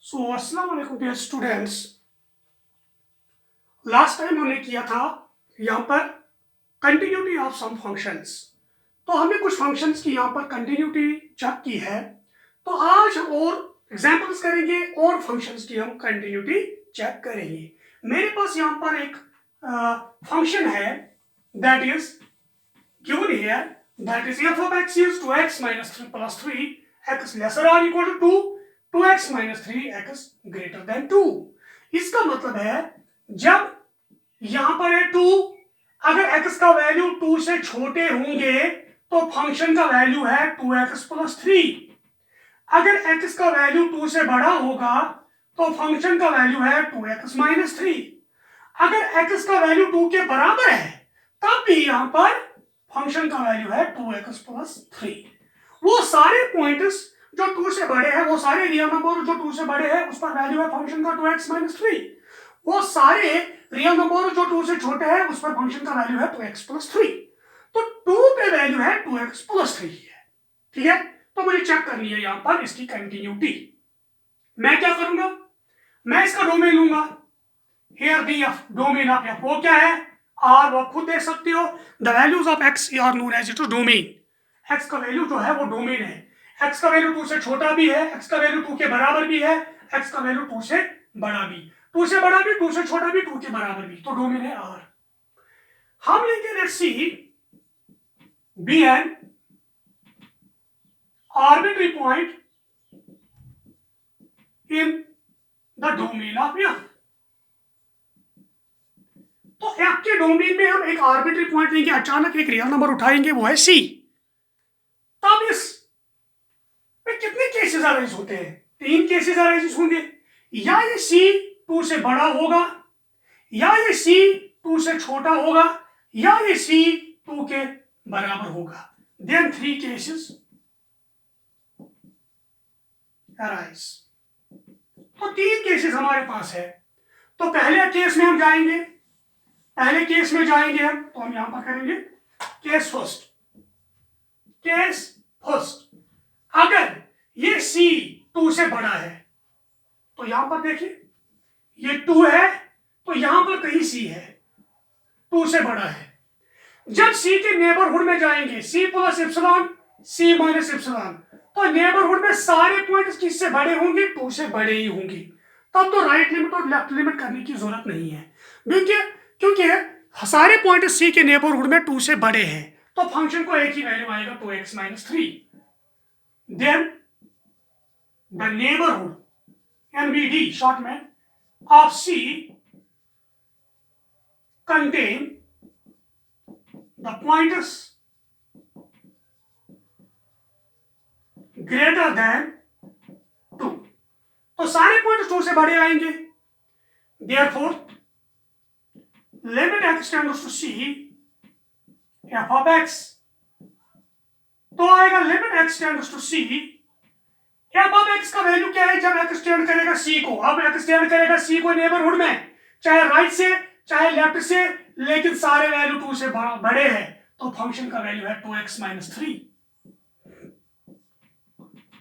सो अस्सलाम वालेकुम dear students. Last time हमने किया था यहाँ पर कंटिन्यूटी ऑफ सम फंक्शंस। तो हमने कुछ फंक्शंस की यहाँ पर कंटिन्यूटी चेक की है। तो आज हम और एग्जांपल्स करेंगे और फंक्शंस की हम कंटिन्यूटी चेक करेंगे। मेरे पास यहाँ पर एक फंक्शन है that is given here, that is f of x is 2x minus 3 plus 3 x lesser or equal to 2 2x minus 3 x greater than 2। इसका मतलब है जब यहां पर है 2, अगर x का वैल्यू 2 से छोटे होंगे तो फंक्शन का वैल्यू है 2x plus 3। अगर x का वैल्यू 2 से बड़ा होगा तो फंक्शन का वैल्यू है 2x minus 3। अगर x का वैल्यू 2 के बराबर है तब भी यहां पर फंक्शन का वैल्यू है 2x plus 3। वो सारे पॉइंट्स जो 2 से बड़े हैं, वो सारे रियल नंबर जो 2 से बड़े हैं उस पर वैल्यू है फंक्शन का 2x minus 3। वो सारे रियल नंबर जो 2 से छोटे हैं उस पर फंक्शन का वैल्यू है 2x plus 3। तो 2 पे वैल्यू है 2x plus 3 है। ठीक है, तो मुझे चेक करनी है यहां पर इसकी कंटिन्यूटी। मैं क्या करूंगा, मैं इसका डोमेन लूंगा। Here the domain of F वो क्या है, और वो खुद देख सकते हो। The values of X are known as it domain. X का वैल्यू जो है वो डोमेन है। एक्स का वैल्यू 2 से छोटा भी है, एक्स का वैल्यू 2 के बराबर भी है, एक्स का वैल्यू 2 से बड़ा भी, 2 से बड़ा भी, 2 से छोटा भी, 2 के बराबर भी, तो डोमेन है आर। हम लेंगे let's C be an arbitrary point in the domain of F. तो एफ के डोमेन में हम एक आर्बिट्री पॉइंट लेंगे, अचानक एक रियल नंबर उठाएंगे, वो है सी। तब इस में कितने केसेस अराइज होते हैं? 3 केसेस अराइज होंगे। या ये सी 2 से बड़ा होगा, या ये सी 2 से छोटा होगा, या ये सी 2 के बराबर होगा। Then 3 cases arise. तो 3 केसेस हमारे पास है। तो पहले केस में हम जाएंगे, पहले केस में जाएंगे हम, तो हम यहां पर करेंगे केस फर्स्ट। केस फर्स्ट, अगर ये C 2 से बड़ा है तो यहां पर देखिए ये 2 है, तो यहां पर कहीं C है, 2 से बड़ा है। जब C के नेबरहुड में जाएंगे, C plus epsilon, C minus epsilon, तो नेबरहुड में सारे पॉइंट्स किससे बड़े होंगे? 2 से बड़े ही होंगे। तब तो राइट लिमिट और लेफ्ट लिमिट करने की जरूरत नहीं है, क्योंकि सारे पॉइंट C के नेबरहुड में 2 से बड़े हैं, तो फंक्शन को एक ही वैल्यू आएगा 2x minus 3। Then the neighbourhood NBD short में of C contain the points greater than 2। तो सारे पॉइंट्स 2 से बड़े आएंगे। Therefore limit x tends to c f of x, तो आएगा limit x tends to c f of x का value क्या है जब x टेंड करेगा c को। अब x टेंड करेगा c को नेबरहुड में, चाहे राइट से चाहे लेफ्ट से, लेकिन सारे वैल्यू 2 से बड़े हैं, तो फंक्शन का वैल्यू है 2x minus 3।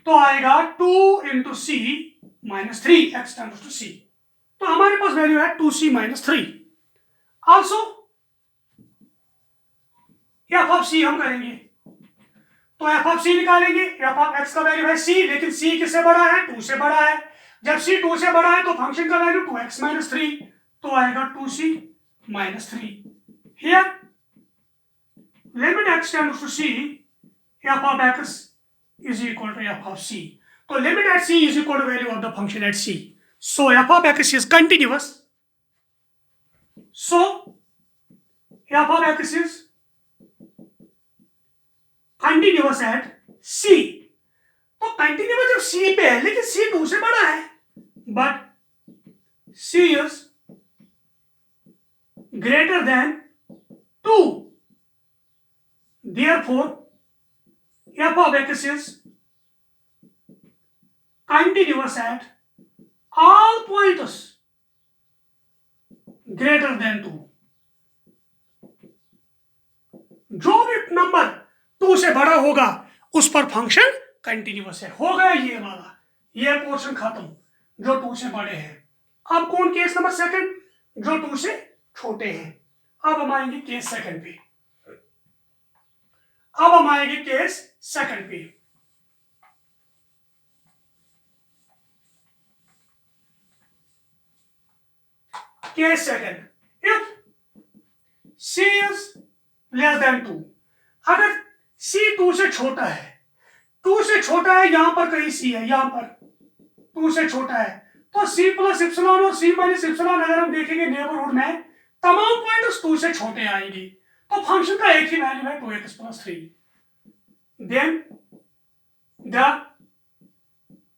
तो आएगा 2 into c minus 3 x tends to c। तो हमारे पास वैल्यू है 2c minus 3। Also f of c हम करेंगे, तो f of c निकालेंगे। f of x का वैल्यू है c, लेकिन c किससे बड़ा है? 2 से बड़ा है। जब c 2 से बड़ा है तो फंक्शन का वैल्यू 2x minus 3, तो आएगा 2c minus 3। Here limit x tends to c f of x is equal to f of c। तो limit at c is equal to value of the function at c। So f of x is continuous। So f of x is continuous at c। तो continuous जब c पे है, लेकिन c 2 से बड़ा है, but c is greater than 2। therefore f of x is continuous at all points greater than 2। जो भी नंबर 2 से बड़ा होगा उस पर फंक्शन कंटिन्यूअस है। हो गया ये वाला, ये पोर्शन खत्म। जो 2 से बड़े हैं। अब कौन केस नंबर सेकंड, जो 2 से छोटे हैं। अब हम आएंगे केस सेकंड पे। अब हम आएंगे केस सेकंड पे। Case second, if C is less than 2, अगर C 2 से छोटा है, 2 से छोटा है, यहां पर कहीं C है, यहां पर 2 से छोटा है, तो C प्लस इप्सिलॉन और C माइनस इप्सिलॉन अगर हम देखेंगे नेबरहुड में, तमाम पॉइंट्स 2 से छोटे आएंगे, तो फंक्शन का एक ही वैल्यू है 2x plus 3। Then the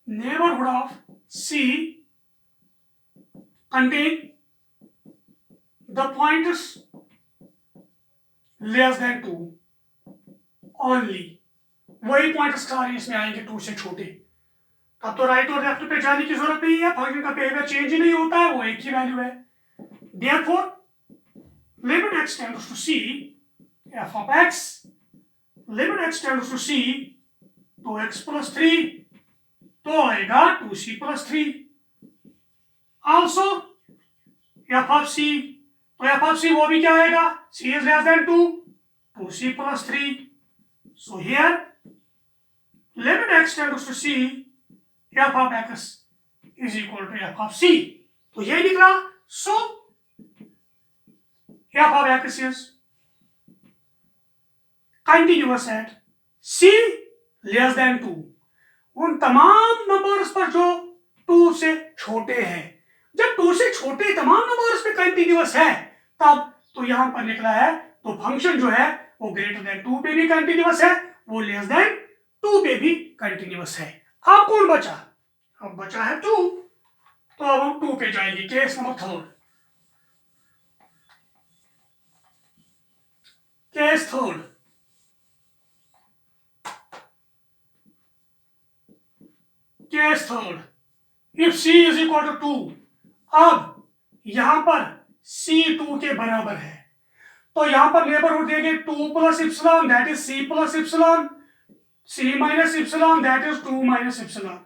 neighbourhood of C contain the points less than 2 only, वही पॉइंट्स सारे इसमें आएंगे 2 से छोटे। अब तो राइट और लेफ्ट पे जाने की जरूरत नहीं है, फंक्शन का बिहेवियर चेंज ही नहीं होता है, वो एक ही वैल्यू है। Therefore, limit x tends to c f of x, limit x tends to c 2x plus 3, तो आएगा 2c plus 3। Also f of c, तो f of c वो भी क्या आएगा, c is less than 2, 2c plus 3। So here limit x tends to c f of x is equal to f of c, तो ये निकला। So f of x is continuous at c less than 2, उन तमाम numbers पर जो 2 से छोटे हैं। जब 2 से छोटे तमाम नंबर्स पे कंटिन्यूअस है तब तो यहां पर निकला है, तो फंक्शन जो है वो ग्रेटर देन 2 पे भी कंटिन्यूअस है, वो लेस देन 2 पे भी कंटिन्यूअस है। अब कौन बचा, अब बचा है 2, तो अब हम 2 पे जाएंगे, case number third. Case third, case third, if c is equal to 2, अब यहां पर c 2 के बराबर है, तो यहां पर नेबरहुड देंगे 2 plus epsilon that is c plus epsilon, c minus epsilon that is 2 minus epsilon.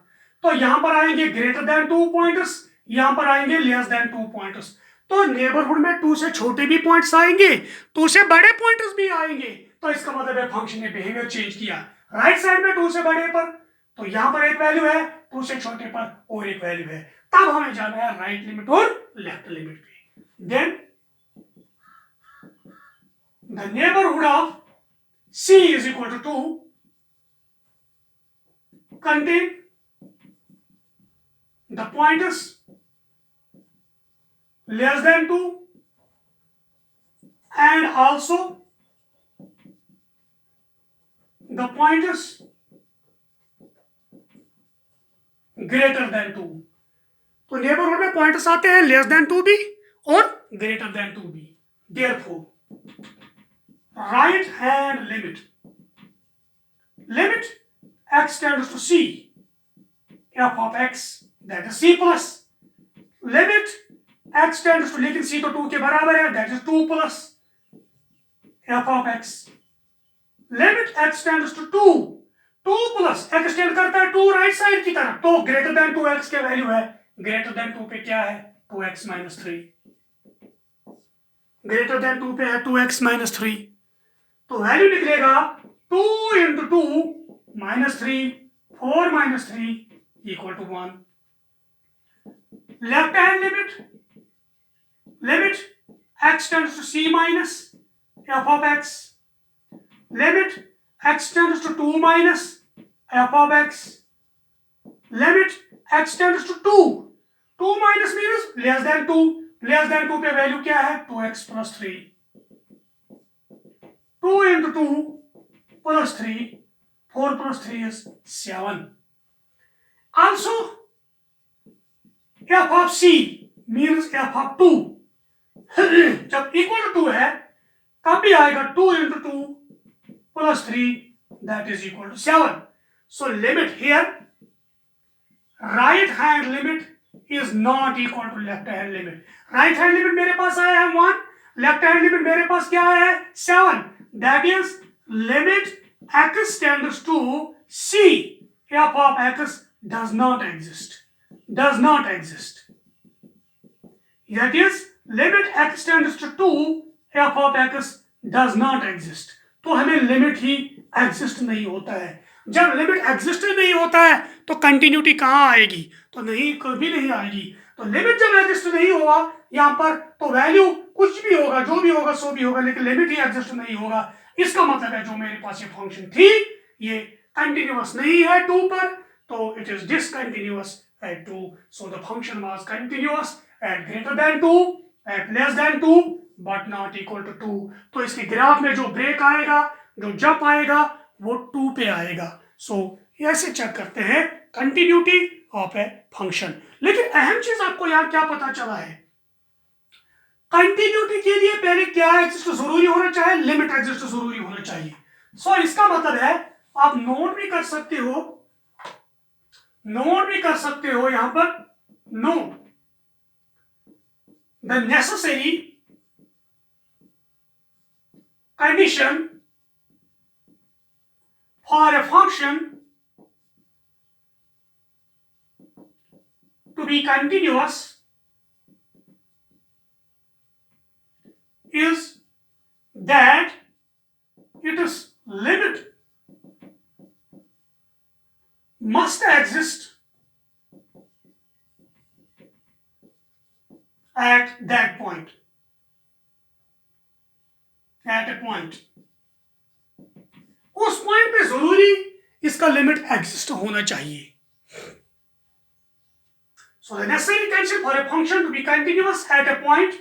तो यहां पर आएंगे ग्रेटर देन 2 पॉइंट्स, यहां पर आएंगे लेस देन 2 पॉइंट्स। तो नेबरहुड में 2 से छोटे भी पॉइंट्स आएंगे, 2 से बड़े पॉइंट्स भी आएंगे, तो इसका मतलब है फंक्शन ने बिहेवियर चेंज किया। राइट साइड में 2 से बड़े पर, तो यहां पर एक वैल्यू है, 2 से छोटे पर और एक वैल्यू है, तब हमें जाना है राइट लिमिट और लेफ्ट लिमिट पे। Then the neighborhood of c is equal to 2 contain the pointers less than 2 and also the pointers greater than 2। तो नेबरहुड में पॉइंट्स आते हैं लेस देन 2 भी और ग्रेटर देन 2 भी। Therefore, right hand limit x tends to c f of x that is c plus, limit x tends to, लेकिन c तो 2 के बराबर है, that is 2 plus f of x, limit x tends to 2, 2 plus extend करता है 2 right side की तरफ, तो ग्रेटर देन 2x के वैल्यू है, ग्रेटर देन 2 पे क्या है 2x minus 3, ग्रेटर देन 2 पे है 2x minus 3, तो वैल्यू निकलेगा 2 into 2 minus 3, 4 minus 3 equal to 1। Left hand limit x tends to c minus f of x, limit x tends to 2 minus f of x, limit x tends to 2, 2 minus means less than 2, less than 2 पे value क्या है 2x plus 3, 2 into 2 plus 3, 4 plus 3 is 7। Also f of c means f of 2 जब equal to 2 है तब भी आएगा 2 into 2 plus 3 that is equal to 7। So limit here, right hand limit is not equal to left hand limit। right hand limit मेरे पास आया है 1, left hand limit मेरे पास क्या है 7, that is limit x tends to c f of x does not exist। does not exist. That is, limit x tends to 2, f of x does not exist. तो हमें limit ही exist नहीं होता है. जब limit exist ही नहीं होता है तो कंटिन्यूटी कहाँ आएगी? तो नहीं, कभी नहीं आएगी. तो लिमिट जब एग्जिस्ट नहीं होगा यहाँ पर तो वैल्यू कुछ भी होगा, जो भी होगा सो भी होगा, लेकिन लिमिट ही एग्जिस्ट नहीं होगा. इसका मतलब है जो मेरे पास ये फंक्शन थी ये कंटिन्यूअस नहीं है 2 पर, तो it is discontinuous at 2. So the function was continuous at greater than 2, at less than 2, but not equal to 2. तो इसके ग्राफ में जो ब्रेक आएगा, जो जंप आएगा, वो 2 पे आएगा. सो ऐसे चेक करते हैं कंटिन्यूटी ऑफ ए फंक्शन. लेकिन अहम चीज आपको यहाँ क्या पता चला है? कंटिन्यूटी के लिए पहले क्या एग्जिस्ट जरूरी होना चाहिए? लिमिट एग्जिस्ट जरूरी होना चाहिए. सो इसका मतलब है आप नोट भी कर सकते हो यहां पर, know the necessary condition for a function to be continuous is that its limit must exist at that point. At a point. उस पॉइंट पे जरूरी इसका लिमिट एग्जिस्ट होना चाहिए. So the necessary condition for a function to be continuous at a point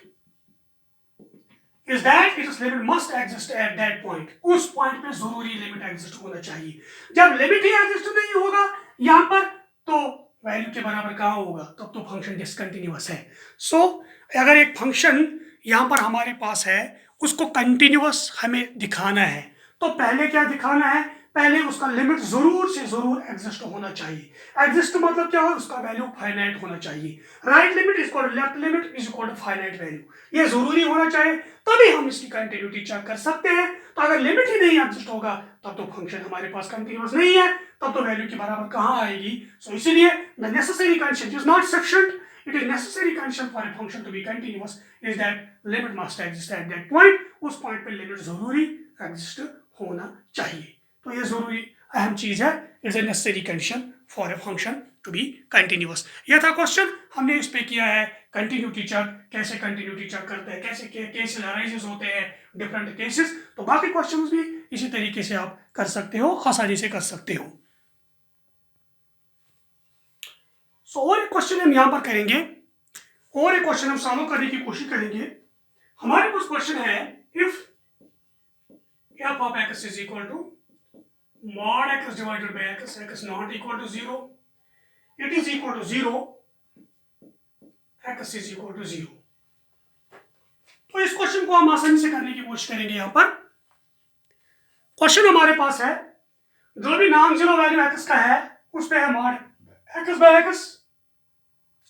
is that its limit must exist at that point. उस point पे जरूरी limit exist होना चाहिए. जब लिमिट ही एग्जिस्ट नहीं होगा यहां पर तो वैल्यू के बराबर कहां होगा? तब तो फंक्शन डिसकंटिन्यूअस है. सो अगर एक फंक्शन यहां पर हमारे पास है, उसको कंटिन्यूअस हमें दिखाना है, तो पहले क्या दिखाना है? पहले उसका लिमिट जरूर से जरूर एग्जिस्ट होना चाहिए. एग्जिस्ट मतलब क्या हो? उसका वैल्यू फाइनाइट होना चाहिए. Right limit is equal to left limit is equal to finite value. ये जरूरी होना चाहिए, तभी हम इसकी कंटिन्यूटी चेक कर सकते हैं. तो अगर लिमिट ही नहीं एग्जिस्ट होगा तब तो फंक्शन हमारे पास कंटिन्यूअस नहीं है, तब तो वैल्यू के बराबर कहाँ आएगी? सो इसीलिए the necessary condition is not sufficient. It is necessary condition for a function to be continuous is that limit must exist at that point. उस पॉइंट पे लिमिट जरूरी एग्जिस्ट होना चाहिए. तो ये जरूरी अहम चीज है. Is a necessary condition for a function to be continuous. ये था क्वेश्चन, हमने इस पे किया है कंटिन्यूटी चेक. कैसे कंटिन्यूटी चेक करते हैं, कैसे केसेस अराइजेस होते हैं, डिफरेंट केसेस. तो बाकी क्वेश्चंस भी इसी तरीके से आप कर सकते हो, आसानी से कर सकते हो. सो और एक क्वेश्चन हम यहां पर करेंगे, और एक क्वेश्चन हम सॉल्व करने की कोशिश करेंगे. हमारे पास क्वेश्चन है if f of x is equal to mod x divided by x, x not equal to 0, it is equal to 0, x is equal to 0. तो इस क्वेश्चन को हम आसानी से करने की कोशिश करेंगे. यहां पर क्वेश्चन हमारे पास है जो भी नॉन जीरो वैल्यू x का है उस पे है mod x by x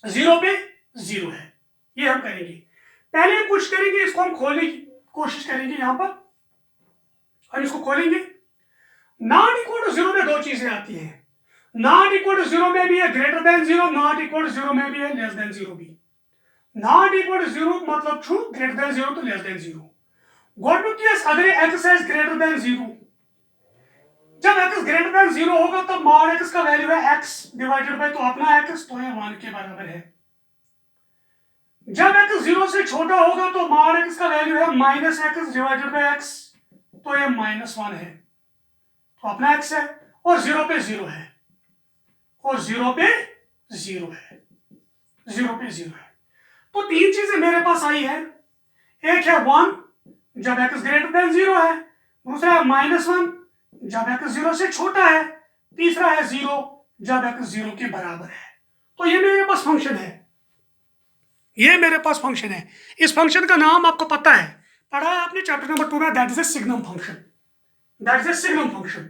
0 पे 0 है. ये हम करेंगे. पहले कोशिश करेंगे इसको हम खोलने की कोशिश करेंगे. यहां पर हम इसको खोलेंगे. नॉट इक्वल टू 0 में दो चीजें आती हैं. नॉट इक्वल टू 0 में भी है greater than 0, not equal to 0 में भी है लेस देन 0 भी. नॉट इक्वल टू 0 मतलब ट्रू, ग्रेटर देन 0 तो less than 0. Got two case अगर x इज ग्रेटर देन 0, जब x ग्रेटर देन 0 होगा तो mod x का वैल्यू है x डिवाइडेड बाय तो अपना x, तो ये 1 के बराबर है. जब x 0 से छोटा होगा तो mod x का वैल्यू है minus x divided by x, तो ये -1 है. तो अपना x है और 0 पे 0 है, और 0 पे 0 है, 0 पे 0 है. तो तीन चीजें मेरे पास आई है. एक है 1 जब x ग्रेटर देन 0 है, दूसरा है -1 जब x 0 से छोटा है, तीसरा है 0 जब x 0 के बराबर है. तो ये मेरे पास फंक्शन है, ये मेरे पास फंक्शन है. इस फंक्शन का नाम आपको पता है, पढ़ा है आपने चैप्टर नंबर 2 में, that is a signum function. That is a signum function.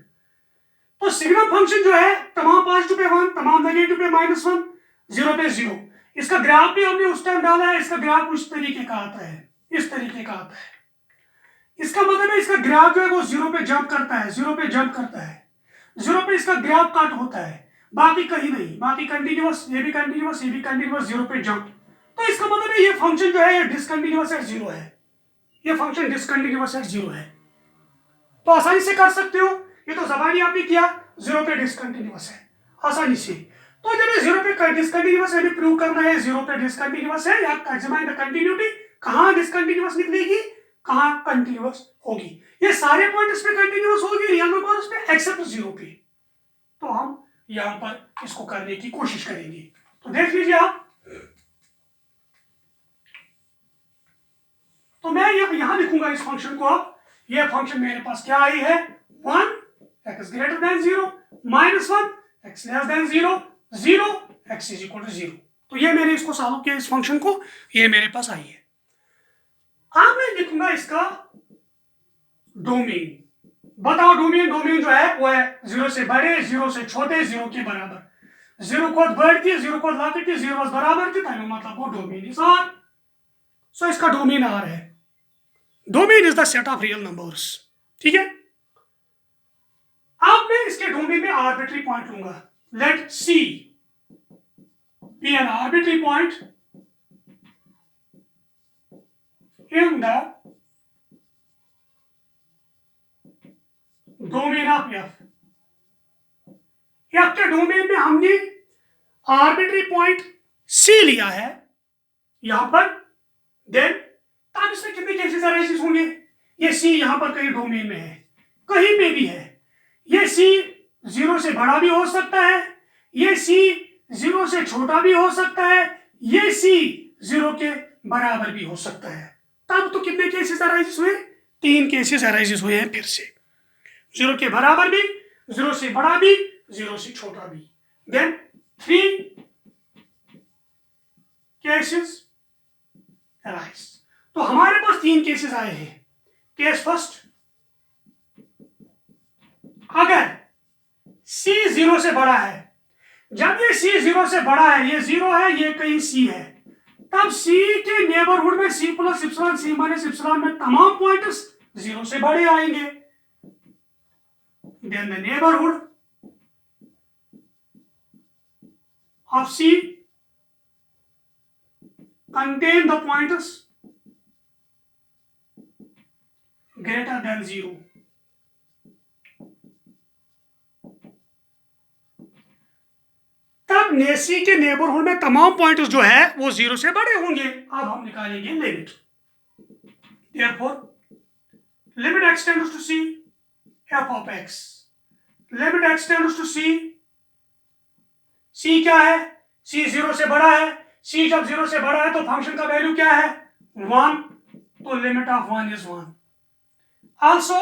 तो सिग्नम फंक्शन जो है तमाम पॉजिटिव पे 1, तमाम नेगेटिव पे -1, 0 पे 0. इसका ग्राफ भी हमने उस टाइम डाला है. इसका ग्राफ उस तरीके का आता है, इस तरीके का आता है. इसका मतलब है इसका ग्राफ जो है वो 0 पे जंप करता है, 0 पे जंप करता है, 0 पे इसका ग्राफ कट होता है. बाकी कहीं नहीं, बाकी कंटिन्यूअस, ये भी कंटिन्यूअस, ये भी कंटिन्यूअस, जीरो पे जंप। तो इसका मतलब है ये फंक्शन जो है ये डिसकंटिन्यूअस एट जीरो है, ये फंक्शन डिसकंटिन्यूअस एट जीरो है। तो आसानी से कर सकते हो, ये तो जबानी आपने किया, जीरो पे डिसकंटिन्यूअस है आसानी से। तो जब ये जीरो पे डिसकंटिन्यूअस है, प्रूव करना है जीरो पे डिसकंटिन्यूअस है या एग्जामिन द कंटिन्यूटी, कहां डिसकंटिन्यूअस निकलेगी, कहां कंटिन्यूअस होगी। ये सारे पॉइंट इस पे कंटिन्यूअस होगी रियल नंबर्स पे एक्सेप्ट जीरो पे। तो हम यहां पर इसको करने की कोशिश करेंगे। तो देख लीजिए आप, तो मैं यहां लिखूंगा इस फंक्शन को। आप ये फंक्शन मेरे पास क्या आई है, 1 x greater than 0, -1 x less than 0, 0 x is equal to 0। तो ये मैंने इसको सॉल्व किया इस फंक्शन को, ये मेरे पास आई है। अब मैं लिखूंगा इसका डोमेन। बताओ डोमेन, डोमेन जो है वो है 0 से बड़े, 0 से छोटे, 0 के बराबर। 0 को बढ़ती, 0 को लाती, 0 बराबर की, मतलब वो डोमेन इज आर। सो इसका डोमेन आर है। Domain is the set of real numbers, ठीक है। अब मैं इसके डोमेन में आर्बिट्री पॉइंट लूंगा। Let C be an arbitrary point in the domain of F. F के डोमेन में हमने आर्बिट्री पॉइंट सी लिया है यहां पर। देन तब इसमें कितने केसेस अराइज होंगे, ये सी यहां पर कहीं डोमेन में है, कहीं पे भी है। ये सी 0 से बड़ा भी हो सकता है, ये सी 0 से छोटा भी हो सकता है, ये सी 0 के बराबर भी हो सकता है। तब तो कितने केसेस अराइज हुए, 3 केसेस अराइज हुए हैं फिर से। 0 के बराबर भी, 0 से बड़ा भी, 0 से छोटा भी। Then 3 cases arise. तो हमारे पास 3 केसेस आए हैं। केस फर्स्ट, अगर c 0 से बड़ा है, जब ये c 0 से बड़ा है, ये 0 है, ये कहीं c है, तब c के नेबरहुड में c plus epsilon, c minus epsilon में तमाम पॉइंट्स 0 से बड़े आएंगे। Then the neighbourhood of c contain the points greater than 0। तब नेसी के नेबरहुड में तमाम पॉइंट्स जो है वो 0 से बड़े होंगे। अब हम निकालेंगे limit. Therefore, limit x tends to c f of x, limit x tends to c, c क्या है, c 0 से बड़ा है, c जब 0 से बड़ा है तो फंक्शन का वैल्यू क्या है, 1, तो limit of 1 is 1। Also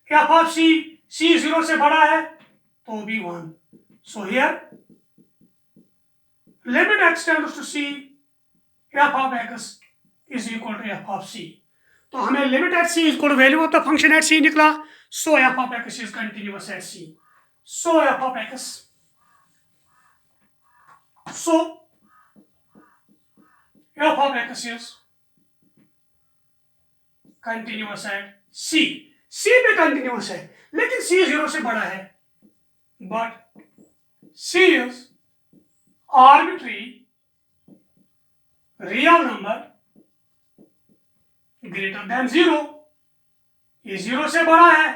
f of c, c 0 से बड़ा है तो भी 1। So here limit x tends to c f of x is equal to f of c। तो हमें limit at c equal to value of the function at c निकला। So f of x is continuous at c। So f of x, so f of x is continuous at c। c पे continuous है लेकिन c 0 से बड़ा है, but c is arbitrary real number greater than 0। ये 0 से बड़ा है,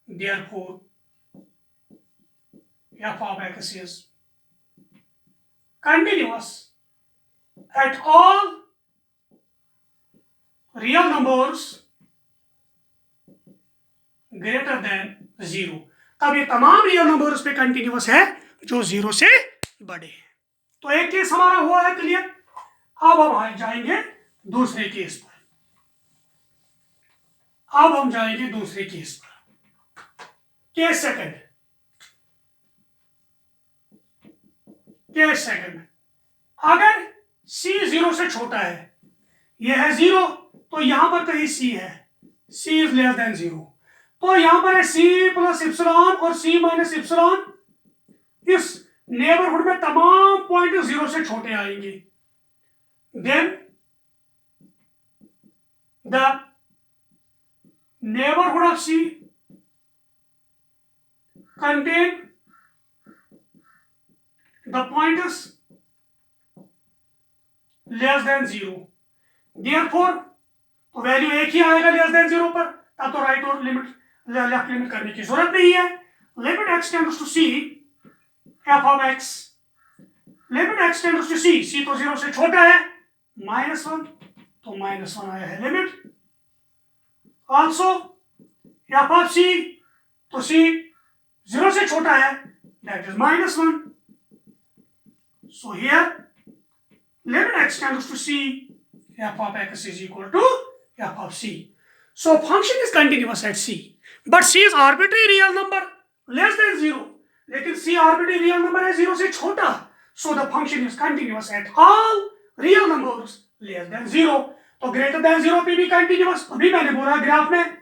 therefore f of x is continuous at all real numbers greater than 0। तब ये तमाम रियल नंबर्स पे कंटिन्यूअस है जो 0 से बड़े हैं। तो एक केस हमारा हुआ है क्लियर। अब हम जाएंगे दूसरे केस पर। अब हम जाएंगे दूसरे केस पर। केस सेकंड, केस सेकंड, अगर c 0 से छोटा है, यह है 0, तो यहां पर कहीं c है, c इज लेस देन 0, तो यहां पर है c प्लस इप्सिलॉन और c माइनस इप्सिलॉन। इस नेबरहुड में तमाम पॉइंट 0 से छोटे आएंगे। Then the neighbourhood of c contain the point is less than 0, therefore तो वैल्यू एक ही आएगा लेस देन 0 पर, तब तो राइट और लिमिट लेफ्ट लिमिट करने की जरूरत नहीं है। Limit x tends to c f of x, limit x tends to c, c तो 0 से छोटा है, -1, तो -1 आया है limit. Also f of c, तो c 0 से छोटा है, that is -1, so here limit x tends to c, f of x is equal to f of c. So function is continuous at c, but c is arbitrary real number less than 0. लेकिन c arbitrary real number है 0 से छोटा, so the function is continuous at all real numbers less than 0. तो greater than 0 पे भी continuous, अभी मैंने बोला ग्राफ में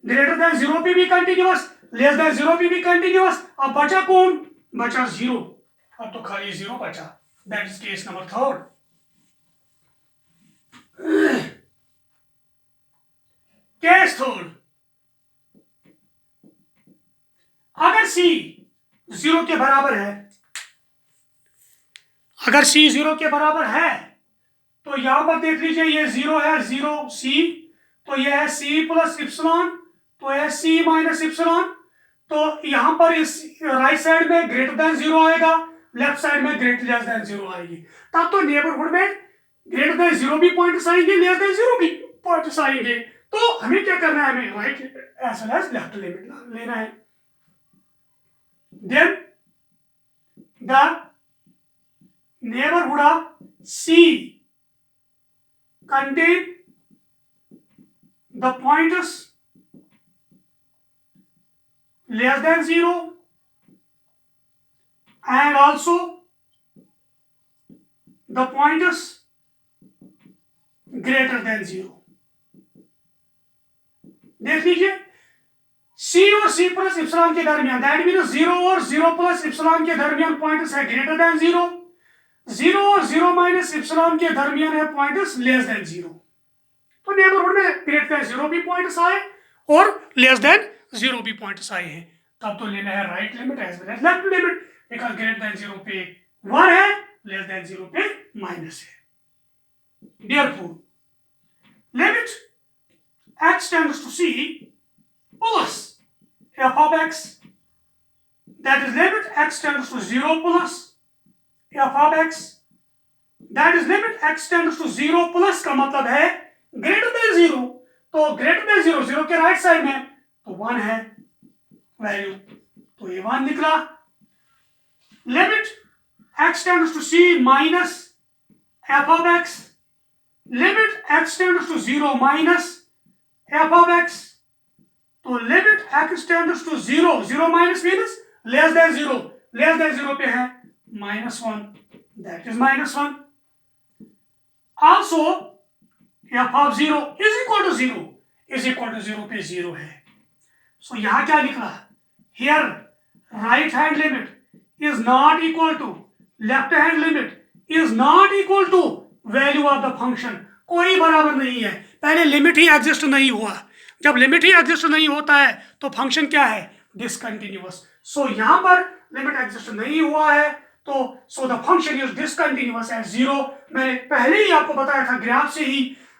greater than 0 पे भी continuous, less than 0 पे भी continuous। अब बचा कौन? बचा 0, अब तो खाली 0 बचा, that is case number 3rd। Case 3rd, अगर c 0 के बराबर है, अगर c 0 के बराबर है तो यहां पर देख लीजिए ये 0 है, 0 c, तो यह है c प्लस इप्सिलॉन, तो यह c माइनस इप्सिलॉन, तो यहां पर इस राइट साइड में ग्रेटर देन 0 आएगा, लेफ्ट साइड में ग्रेटर लेस देन 0 आएगी, तब तो नेबरहुड में ग्रेटर देन 0 भी पॉइंट्स आएंगे, लेस देन 0 भी पॉइंट्स आएंगे। तो हमें क्या करना है, हमें right as well as left limit लेना है। Then the neighbourhood of C contain the pointers less than 0 and also the pointers greater than 0। देख लीजिए c और c प्लस इप्सिलॉन के दरमियान, दैट मीन्स 0 और 0 प्लस इप्सिलॉन के दरमियान पॉइंट्स है ग्रेटर देन 0, 0 और 0 माइनस इप्सिलॉन के दरमियान है पॉइंट्स लेस देन 0। तो नेबरहुड में ग्रेटर देन 0 भी पॉइंट्स आए और लेस देन 0 भी पॉइंट्स आए हैं, तब तो लेना है right limit as well as left limit, because greater than 0 पे 1 है, लेस देन 0 पे माइनस है। Therefore limit x tends to c plus f of x, that is limit x tends to 0 plus f of x, that is limit x tends to 0 plus का मतलब है greater than 0, तो greater than 0, 0 के right side में तो 1 है value, तो ये 1 निकला। Limit x tends to c minus f of x, limit x tends to 0 minus f of x, तो limit x tends to 0, 0 minus means less than 0, less than 0 पे है -1, that is -1। also f of 0 is equal to 0, is equal to 0 पे 0 है, so यहां क्या निकला, here right hand limit is not equal to left hand limit is not equal to value of the function, कोई बराबर नहीं है। पहले लिमिट ही एग्जिस्ट नहीं हुआ, जब लिमिट ही एग्जिस्ट नहीं होता है तो फंक्शन क्या है, डिसकंटिन्यूअस। सो यहां पर लिमिट एग्जिस्ट नहीं हुआ है, तो so the function is discontinuous at 0। मैंने पहले ही आपको बताया था ग्राफ से ही,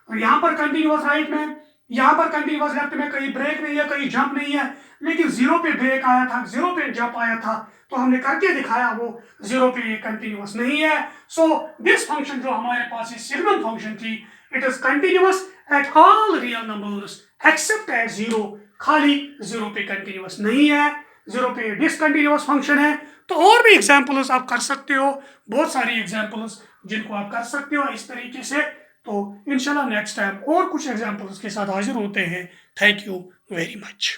यहां पर कंटिन्यूअस राइट में, यहां पर कंटिन्यूअस लेफ्ट में, कहीं ब्रेक नहीं है, कहीं जंप नहीं है, लेकिन 0 पे ब्रेक आया था, 0 पे जंप आया था, तो हमने करके दिखाया वो 0 पे कंटिन्यूअस नहीं है। सो दिस फंक्शन जो हमारे पास है सिग्नल फंक्शन थी, it is continuous at all real numbers accept eight 0, खाली 0 पे कंटिन्यूअस नहीं है, 0 पे डिसकंटिन्यूअस फंक्शन है। तो और भी एग्जांपल्स आप कर सकते हो, बहुत सारी एग्जांपल्स जिनको आप कर सकते हो इस तरीके से। तो इंशाल्लाह नेक्स्ट टाइम और कुछ एग्जांपल्स के साथ हाजिर होते हैं। Thank you very much.